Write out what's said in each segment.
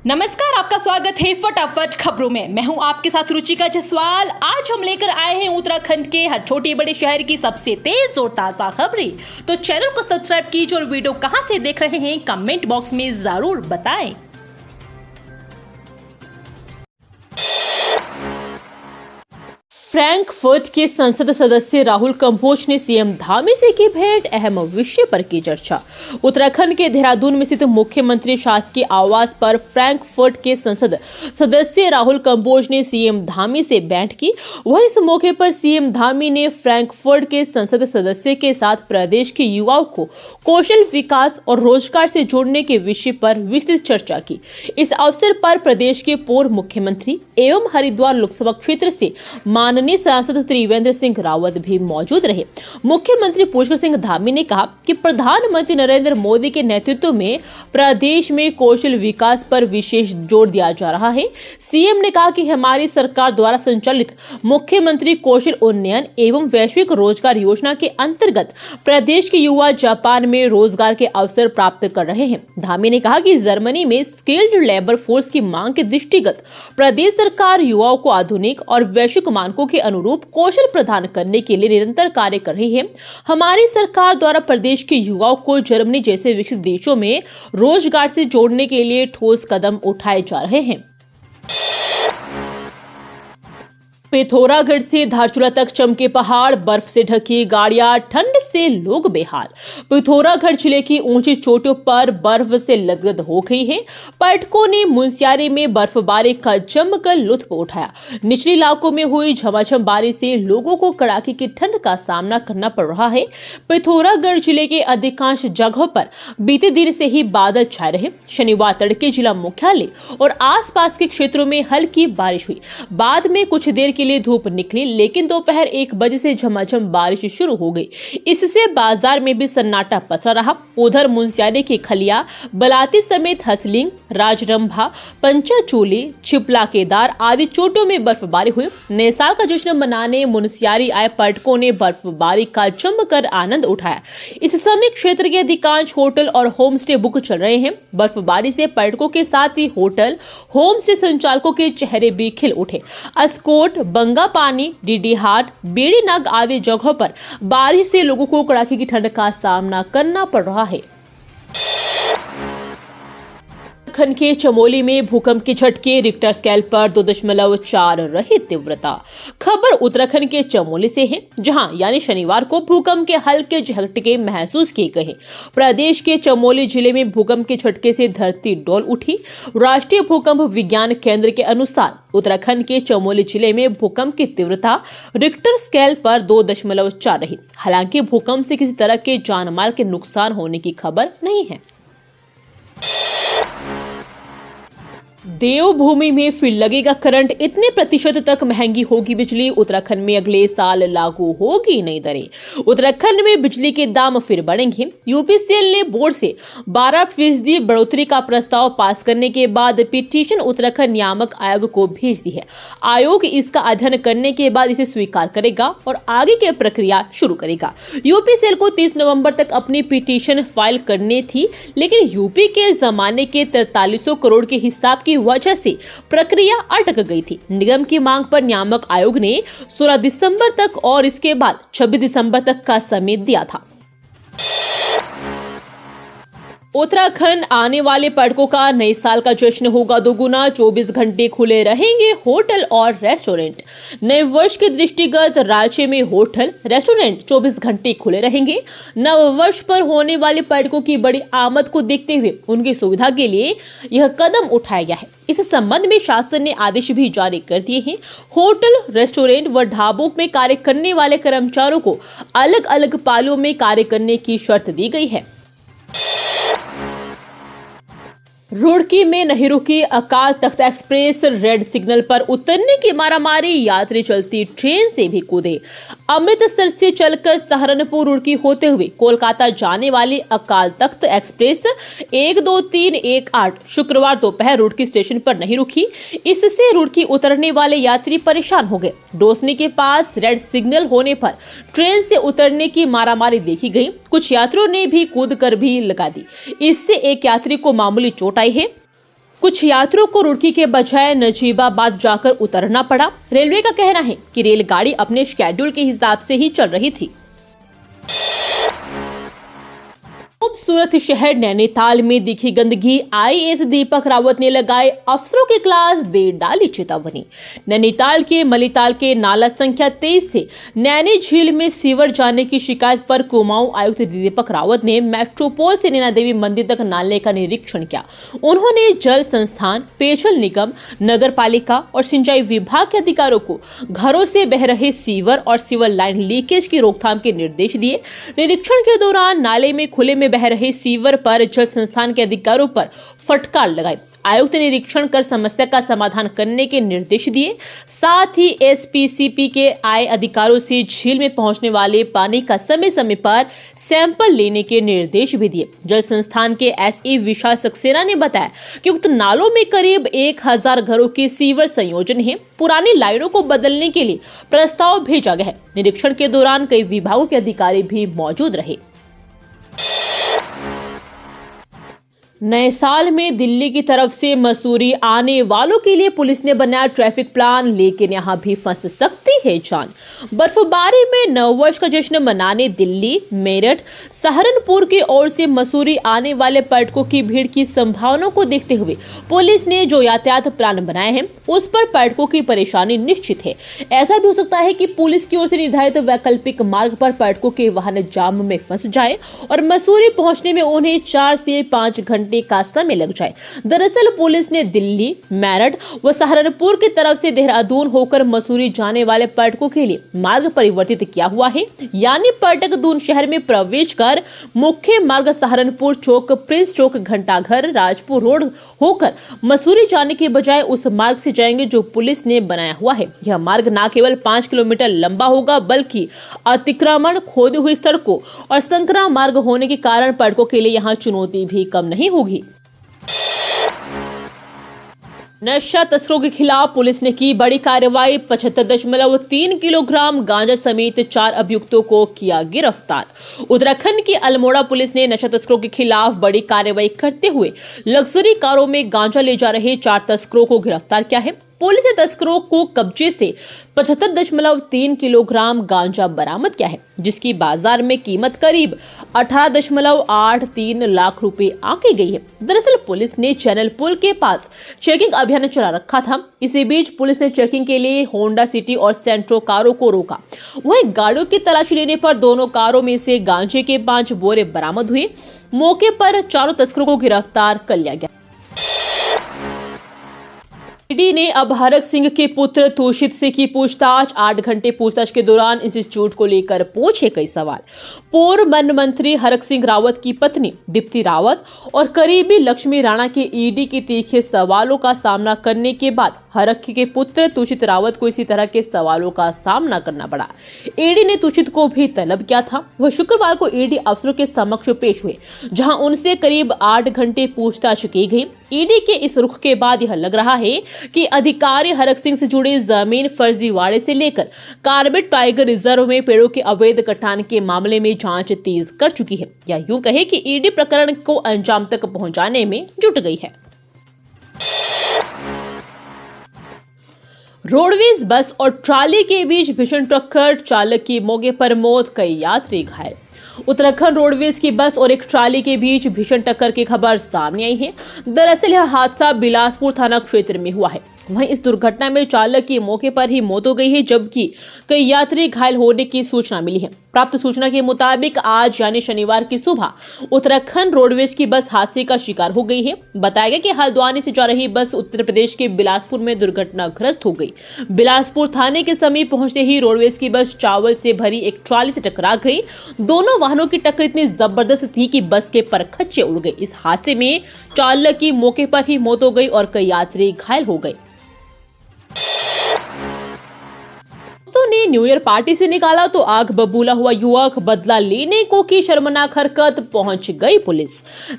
नमस्कार, आपका स्वागत है फटाफट खबरों में। मैं हूं आपके साथ रुचिका जसवाल। आज हम लेकर आए हैं उत्तराखंड के हर छोटे बड़े शहर की सबसे तेज और ताजा खबरें। तो चैनल को सब्सक्राइब कीजिए और वीडियो कहां से देख रहे हैं कमेंट बॉक्स में जरूर बताएं। फ्रैंकफर्ट के संसद सदस्य राहुल कंबोज ने सीएम धामी से की भेंट, अहम विषय पर की चर्चा। उत्तराखंड के देहरादून में स्थित मुख्यमंत्री शासकीय आवास पर फ्रैंकफर्ट के संसद सदस्य राहुल कंबोज ने सीएम धामी से भेंट की। वहीं इस मौके पर सीएम धामी ने फ्रैंकफर्ट के संसद सदस्य के साथ प्रदेश के युवाओं को कौशल विकास और रोजगार से जोड़ने के विषय पर विस्तृत चर्चा की। इस अवसर पर प्रदेश के पूर्व मुख्यमंत्री एवं हरिद्वार लोकसभा क्षेत्र से माननीय सांसद त्रिवेंद्र सिंह रावत भी मौजूद रहे। मुख्यमंत्री पुष्कर सिंह धामी ने कहा कि प्रधानमंत्री नरेंद्र मोदी के नेतृत्व में प्रदेश में कौशल विकास पर विशेष जोर दिया जा रहा है। सीएम ने कहा कि हमारी सरकार द्वारा संचालित मुख्यमंत्री कौशल उन्नयन एवं वैश्विक रोजगार योजना के अंतर्गत प्रदेश के युवा जापान में रोजगार के अवसर प्राप्त कर रहे हैं। धामी ने कहा कि जर्मनी में स्किल्ड लेबर फोर्स की मांग के दृष्टिगत प्रदेश सरकार युवाओं को आधुनिक और वैश्विक मानकों के अनुरूप कौशल प्रदान करने के लिए निरंतर कार्य कर रही है। हमारी सरकार द्वारा प्रदेश के युवाओं को जर्मनी जैसे विकसित देशों में रोजगार से जोड़ने के लिए ठोस कदम उठाए जा रहे हैं। पिथौरागढ़ से धारचूला तक चमके पहाड़, बर्फ से ढकी गाड़ियां, ठंड से लोग बेहाल। पिथौरागढ़ जिले की ऊंची चोटियों पर बर्फ से लदगद हो गई है। पर्यटकों ने मुनस्यारी में बर्फबारी का जमकर लुत्फ उठाया। निचले इलाकों में हुई झमाझम बारिश से लोगों को कड़ाके की ठंड का सामना करना पड़ रहा है। पिथौरागढ़ जिले के अधिकांश जगहों पर बीते दिन से ही बादल छाए रहे। शनिवार तड़के जिला मुख्यालय और आसपास के क्षेत्रों में हल्की बारिश हुई। बाद में कुछ देर के लिए धूप निकली, लेकिन दोपहर 1 बजे से झमाझम बारिश शुरू हो गई। इससे बाजार में भी सन्नाटा पसरा रहा। उधर मुनस्यारी के खलिया, बलाती समेत हसलिंग, राजरंभा, पंचाचूली, छिपला केदार आदि चोटियों में बर्फबारी हुई। नए साल का जश्न मनाने मुनस्यारी आए पर्यटकों ने बर्फबारी का जमकर आनंद उठाया। इस समय क्षेत्र के अधिकांश होटल और होम स्टे बुक चल रहे हैं। बर्फबारी से पर्यटकों के साथ ही होटल, होम स्टे संचालकों के चेहरे भी खिल उठे। अस्कोट, बंगा पानी, डीडीहाट, बेड़ी नाग आदि जगहों पर बारिश से लोगों को कड़ाके की ठंड का सामना करना पड़ रहा है। उत्तराखंड के चमोली में भूकंप के झटके, रिक्टर स्केल पर 2.4 रही तीव्रता। खबर उत्तराखंड के चमोली से है, जहां यानी शनिवार को भूकंप के हल्के झटके महसूस किए गए। प्रदेश के चमोली जिले में भूकंप के झटके से धरती डोल उठी। राष्ट्रीय भूकंप विज्ञान केंद्र के अनुसार उत्तराखंड के चमोली जिले में भूकंप की तीव्रता रिक्टर स्केल पर 2.4 रही। हालांकि भूकंप से किसी तरह के जानमाल के नुकसान होने की खबर नहीं है। देवभूमि में फिर लगेगा करंट, इतने प्रतिशत तक महंगी होगी बिजली। उत्तराखंड में अगले साल लागू होगी नई दरें। उत्तराखंड में बिजली के दाम फिर बढ़ेंगे। यूपीसीएल ने बोर्ड से 12% बढ़ोतरी का प्रस्ताव पास करने के बाद पिटीशन उत्तराखंड नियामक आयोग को भेज दी है। आयोग इसका अध्ययन करने के बाद इसे स्वीकार करेगा और आगे की प्रक्रिया शुरू करेगा। यूपीसीएल को 30 नवंबर तक अपनी पिटीशन फाइल करनी थी, लेकिन यूपी के जमाने के 4300 करोड़ के हिसाब की वजह से प्रक्रिया अटक गई थी। निगम की मांग पर नियामक आयोग ने 16 दिसंबर तक और इसके बाद 26 दिसंबर तक का समय दिया था। उत्तराखंड आने वाले पर्यटकों का नए साल का जश्न होगा दोगुना। 24 घंटे खुले रहेंगे होटल और रेस्टोरेंट। नए वर्ष के दृष्टिगत राज्य में होटल, रेस्टोरेंट 24 घंटे खुले रहेंगे। नव वर्ष पर होने वाले पर्यटकों की बड़ी आमद को देखते हुए उनकी सुविधा के लिए यह कदम उठाया गया है। इस संबंध में शासन ने आदेश भी जारी कर दिए हैं। होटल, रेस्टोरेंट व ढाबों में कार्य करने वाले कर्मचारियों को अलग अलग पालियों में कार्य करने की शर्त दी गई है। रुड़की में नहीं रुकी Akal Takht express, red signal पर उतरने की मारामारी, यात्री चलती ट्रेन से भी कूदे। अमृतसर से चलकर सहारनपुर रुड़की होते हुए कोलकाता जाने वाली अकाल तख्त एक्सप्रेस 12318 शुक्रवार दोपहर रुड़की स्टेशन पर नहीं रुकी। इससे रुड़की उतरने वाले यात्री परेशान हो गए। डोसनी के पास रेड सिग्नल होने पर ट्रेन से उतरने की मारामारी देखी गई। कुछ यात्रियों ने भी कूद कर भी लगा दी। इससे एक यात्री को मामूली चोट आई है। कुछ यात्रियों को रुड़की के बजाय नजीबाबाद जाकर उतरना पड़ा। रेलवे का कहना है कि रेलगाड़ी अपने शेड्यूल के हिसाब से ही चल रही थी। खूबसूरत शहर नैनीताल में दिखी गंदगी, आईएएस दीपक रावत ने लगाए अफसरों की क्लास, दे डाली चेतावनी। नैनीताल के मलिताल के नाला संख्या 23 से नैनी झील में सीवर जाने की शिकायत पर कुमाऊं आयुक्त दीपक रावत ने मेट्रोपोल से नैना देवी मंदिर तक नाले का निरीक्षण किया। उन्होंने जल संस्थान, पेयजल निगम, नगर पालिका और सिंचाई विभाग के अधिकारियों को घरों से बह रहे सीवर और सीवर लाइन लीकेज की रोकथाम के निर्देश दिए। निरीक्षण के दौरान नाले में खुले में बह रहे सीवर पर जल संस्थान के अधिकारियों पर फटकार लगाई। आयुक्त ने निरीक्षण कर समस्या का समाधान करने के निर्देश दिए। साथ ही एसपीसीपी के आए अधिकारियों से झील में पहुंचने वाले पानी का समय समय पर सैंपल लेने के निर्देश भी दिए। जल संस्थान के एसई विशाल सक्सेना ने बताया कि उक्त नालों में करीब 1000 घरों के सीवर संयोजन है। पुरानी लाइनों को बदलने के लिए प्रस्ताव भेजा गया है। निरीक्षण के दौरान कई विभागों के अधिकारी भी मौजूद रहे। नए साल में दिल्ली की तरफ से मसूरी आने वालों के लिए पुलिस ने बनाया ट्रैफिक प्लान, लेकिन यहां भी फंस सकती है जान। बर्फबारी में नववर्ष का जश्न मनाने दिल्ली, मेरठ, सहारनपुर की ओर से मसूरी आने वाले पर्यटकों की भीड़ की संभावनाओं को देखते हुए पुलिस ने जो यातायात प्लान बनाए हैं उस पर पर्यटकों की परेशानी निश्चित है। ऐसा भी हो सकता है कि पुलिस की ओर से निर्धारित वैकल्पिक मार्ग पर पर्यटकों के वाहन जाम में फंस जाए और मसूरी पहुंचने में उन्हें 4 से 5 घंटे का समय लग जाए। दरअसल पुलिस ने दिल्ली, मेरठ व सहारनपुर की तरफ से देहरादून होकर मसूरी जाने वाले पर्यटकों के लिए मार्ग परिवर्तित किया हुआ है। यानी पर्यटक दून शहर में प्रवेश कर मुख्य मार्ग सहारनपुर चौक, प्रिंस चौक, घंटाघर, राजपुर रोड होकर मसूरी जाने के बजाय उस मार्ग से जाएंगे जो पुलिस ने बनाया हुआ है। यह मार्ग न केवल 5 किलोमीटर लंबा होगा बल्कि अतिक्रमण, खोदी हुई सड़कों और संकरा मार्ग होने के कारण पर्यटकों के लिए यहाँ चुनौती भी कम नहीं होगी। नशा तस्करों के खिलाफ पुलिस ने की बड़ी कार्रवाई। 75.3 किलोग्राम गांजा समेत 4 अभियुक्तों को किया गिरफ्तार। उत्तराखंड की अल्मोड़ा पुलिस ने नशा तस्करों के खिलाफ बड़ी कार्रवाई करते हुए लग्जरी कारों में गांजा ले जा रहे 4 तस्करों को गिरफ्तार किया है। पुलिस ने तस्करों को कब्जे से 75.3 किलोग्राम गांजा बरामद किया है, जिसकी बाजार में कीमत करीब 18.83 लाख रुपए आंकी गई है। दरअसल पुलिस ने चैनल पुल के पास चेकिंग अभियान चला रखा था। इसी बीच पुलिस ने चेकिंग के लिए होंडा सिटी और सेंट्रो कारों को रोका। वहीं गाड़ियों की तलाशी लेने पर दोनों कारों में से गांजे के 5 बोरे बरामद हुए। मौके पर 4 तस्करों को गिरफ्तार कर लिया गया। ईडी ने अब हरक सिंह के पुत्र तोशित से की पूछताछ। 8 घंटे पूछताछ के दौरान इंस्टीट्यूट को लेकर पूछे कई सवाल। पूर्व वन मंत्री हरक सिंह रावत की पत्नी दीप्ति रावत और करीबी लक्ष्मी राणा के ईडी के तीखे सवालों का सामना करने के बाद हरक के पुत्र तुषित रावत को इसी तरह के सवालों का सामना करना पड़ा। ईडी ने तुषित को भी तलब किया था। वह शुक्रवार को ईडी अफसरों के समक्ष पेश हुए, जहां उनसे करीब 8 घंटे पूछताछ की गई। ईडी के इस रुख के बाद यह लग रहा है कि अधिकारी हरक सिंह से जुड़े जमीन फर्जीवाड़े से लेकर कार्बेट टाइगर रिजर्व में पेड़ों के अवैध कटान के मामले में जांच तेज कर चुकी है, या यूं कहे कि ईडी प्रकरण को अंजाम तक पहुंचाने में जुट गई है। रोडवेज बस और ट्राली के बीच भीषण टक्कर, चालक की मौके पर मौत, कई यात्री घायल। उत्तराखंड रोडवेज की बस और एक ट्राली के बीच भीषण टक्कर की खबर सामने आई है। दरअसल यह हादसा बिलासपुर थाना क्षेत्र में हुआ है। वहीं इस दुर्घटना में चालक की मौके पर ही मौत हो गई है, जबकि कई यात्री घायल होने की सूचना मिली है। प्राप्त सूचना के मुताबिक आज यानी शनिवार की सुबह उत्तराखंड रोडवेज की बस हादसे का शिकार हो गई है। बताया गया कि हल्द्वानी से जा रही बस उत्तर प्रदेश के बिलासपुर में दुर्घटनाग्रस्त हो गई। बिलासपुर थाने के समीप पहुंचते ही रोडवेज की बस चावल से भरी एक ट्राली से टकरा गई। दोनों वाहनों की टक्कर इतनी जबरदस्त थी कि बस के परखच्चे उड़ गए। इस हादसे में चालक की मौके पर ही मौत हो गई और कई यात्री घायल हो गए। ने न्यू ईयर पार्टी से निकाला तो आग बबूला हुआ युवक, बदला लेने को की शर्मनाक हरकत, पहुंच गई पुलिस।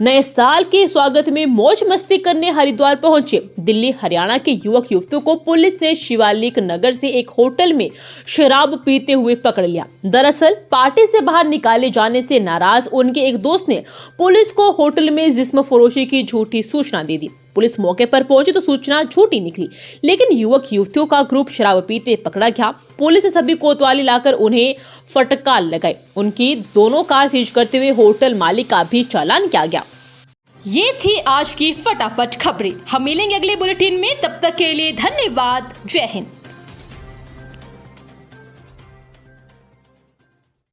नए साल के स्वागत में मौज मस्ती करने हरिद्वार पहुंचे दिल्ली हरियाणा के युवक युवतियों को पुलिस ने शिवालिक नगर से एक होटल में शराब पीते हुए पकड़ लिया। दरअसल पार्टी से बाहर निकाले जाने से नाराज उनके एक दोस्त ने पुलिस को होटल में जिस्म फरोशी की झूठी सूचना दे दी। पुलिस मौके पर पहुंची तो सूचना झूठी निकली, लेकिन युवक युवतियों का ग्रुप शराब पीते पकड़ा गया। पुलिस ने सभी कोतवाली लाकर उन्हें फटकार लगाई। उनकी दोनों कार सीज करते हुए होटल मालिक का भी चालान किया गया। ये थी आज की फटाफट खबरें। हम मिलेंगे अगले बुलेटिन में, तब तक के लिए धन्यवाद। जय हिंद।